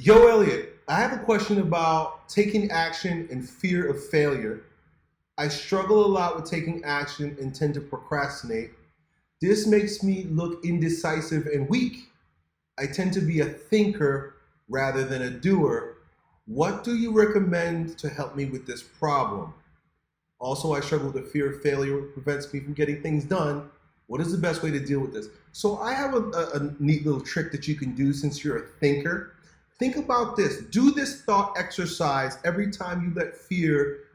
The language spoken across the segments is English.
Yo, Elliot, I have a question about taking action and fear of failure. I struggle a lot with taking action and tend to procrastinate. This makes me look indecisive and weak. I tend to be a thinker rather than a doer. What do you recommend to help me with this problem? Also, I struggle with the fear of failure, which prevents me from getting things done. What is the best way to deal with this? So I have a neat little trick that you can do since you're a thinker. Think about this. Do this thought exercise every time you let fear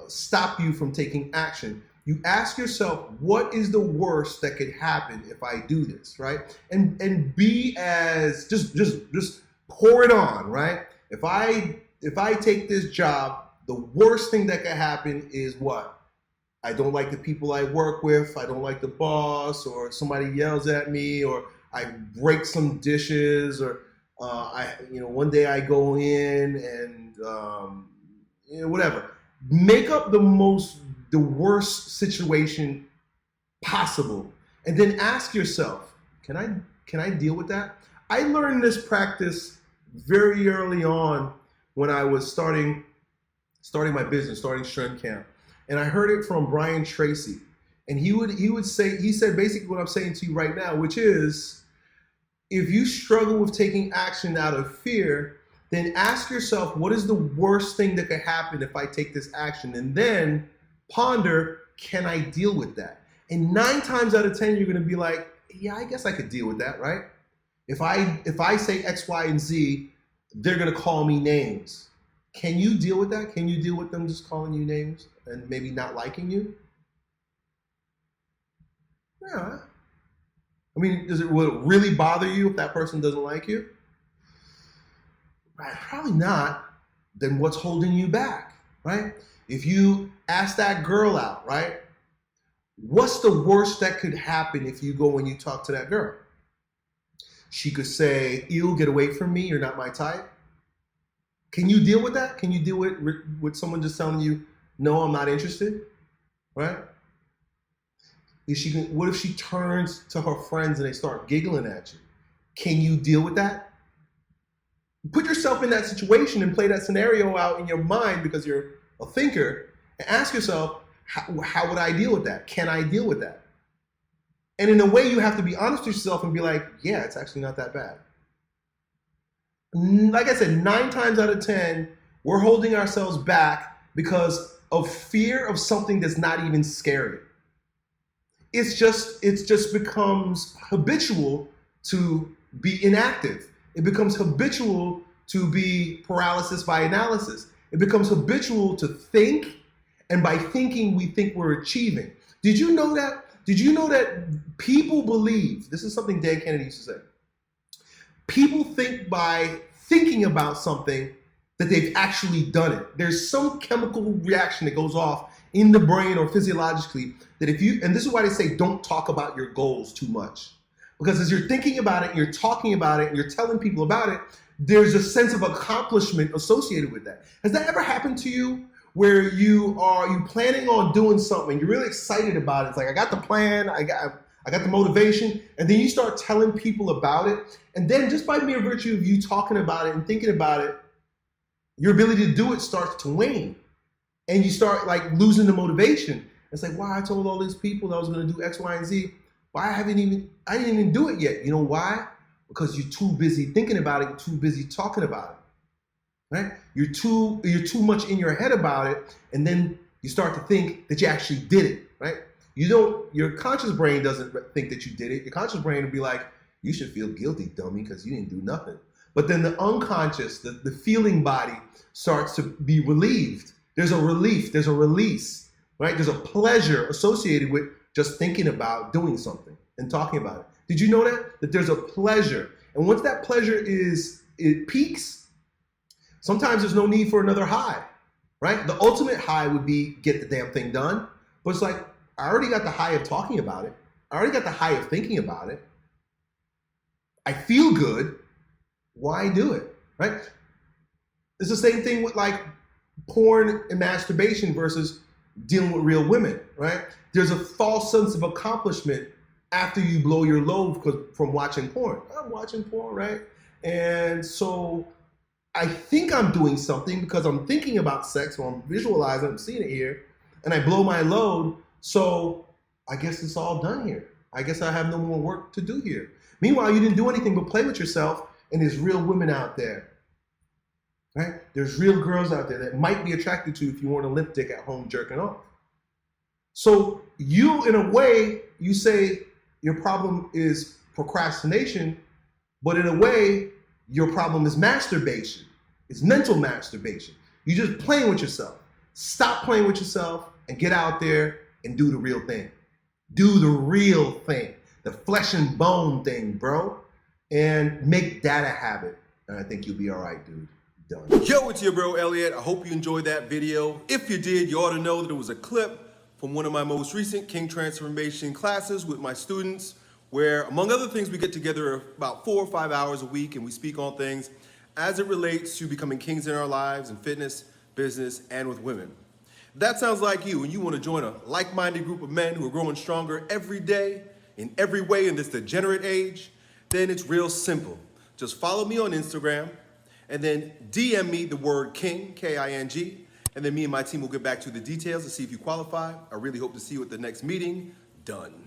stop you from taking action. You ask yourself, what is the worst that could happen if I do this, right? And be as just pour it on, right? If I take this job, the worst thing that could happen is what? I don't like the people I work with. I don't like the boss, or somebody yells at me, or I break some dishes, or one day I go in and whatever. Make up the worst situation possible, and then ask yourself, can I deal with that? I learned this practice very early on when I was starting my business, starting Strength Camp, and I heard it from Brian Tracy, and he said basically what I'm saying to you right now, which is, if you struggle with taking action out of fear, then ask yourself, what is the worst thing that could happen if I take this action? And then ponder, can I deal with that? And 9 times out of 10, you're going to be like, yeah, I guess I could deal with that, right? If I say X, Y, and Z, they're going to call me names. Can you deal with that? Can you deal with them just calling you names and maybe not liking you? Yeah. I mean, will it really bother you if that person doesn't like you? Right, probably not. Then what's holding you back, right? If you ask that girl out, right? What's the worst that could happen if you go and you talk to that girl? She could say, ew, get away from me, you're not my type. Can you deal with that? Can you deal with someone just telling you, no, I'm not interested, right? What if she turns to her friends and they start giggling at you? Can you deal with that? Put yourself in that situation and play that scenario out in your mind, because you're a thinker, and ask yourself, how would I deal with that? Can I deal with that? And in a way, you have to be honest with yourself and be like, yeah, it's actually not that bad. Like I said, 9 times out of 10, we're holding ourselves back because of fear of something that's not even scary. It just becomes habitual to be inactive. It becomes habitual to be paralysis by analysis. It becomes habitual to think, and by thinking, we think we're achieving. Did you know that? Did you know that people believe, this is something Dan Kennedy used to say, people think by thinking about something that they've actually done it. There's some chemical reaction that goes off in the brain or physiologically that and this is why they say don't talk about your goals too much. Because as you're thinking about it, you're talking about it, and you're telling people about it, there's a sense of accomplishment associated with that. Has that ever happened to you where you planning on doing something, you're really excited about it? It's like, I got the plan, I got the motivation, and then you start telling people about it, and then just by mere virtue of you talking about it and thinking about it, your ability to do it starts to wane, and you start like losing the motivation. It's like, wow, I told all these people that I was going to do X, Y, and Z. Why I didn't even do it yet. You know why? Because you're too busy thinking about it. You're too busy talking about it, right? You're too much in your head about it, and then you start to think that you actually did it, right? Your conscious brain doesn't think that you did it. Your conscious brain will be like, you should feel guilty, dummy, because you didn't do nothing. But then the unconscious, the feeling body starts to be relieved. There's a relief, there's a release, right? There's a pleasure associated with just thinking about doing something and talking about it. Did you know that there's a pleasure? And once that pleasure it peaks, sometimes there's no need for another high, right? The ultimate high would be get the damn thing done. But it's like, I already got the high of talking about it. I already got the high of thinking about it. I feel good. Why do it, right? It's the same thing with like porn and masturbation versus dealing with real women, right? There's a false sense of accomplishment after you blow your load from watching porn. I'm watching porn, right? And so I think I'm doing something because I'm thinking about sex or I'm visualizing, I'm seeing it here, and I blow my load. So I guess it's all done here. I guess I have no more work to do here. Meanwhile, you didn't do anything but play with yourself, and there's real women out there, right? There's real girls out there that might be attracted to you if you weren't a limp dick at home jerking off. So you, in a way, you say your problem is procrastination, but in a way, your problem is masturbation. It's mental masturbation. You're just playing with yourself. Stop playing with yourself and get out there and do the real thing. Do the real thing. The flesh and bone thing, bro. And make that a habit. And I think you'll be all right, dude. Done. Yo, it's your bro, Elliot. I hope you enjoyed that video. If you did, you ought to know that it was a clip from one of my most recent King Transformation classes with my students, where, among other things, we get together about 4 or 5 hours a week and we speak on things as it relates to becoming kings in our lives in fitness, business, and with women. If that sounds like you and you want to join a like-minded group of men who are growing stronger every day, in every way in this degenerate age, then it's real simple. Just follow me on Instagram and then DM me the word King, K-I-N-G, and then me and my team will get back to the details to see if you qualify. I really hope to see you at the next meeting. Done.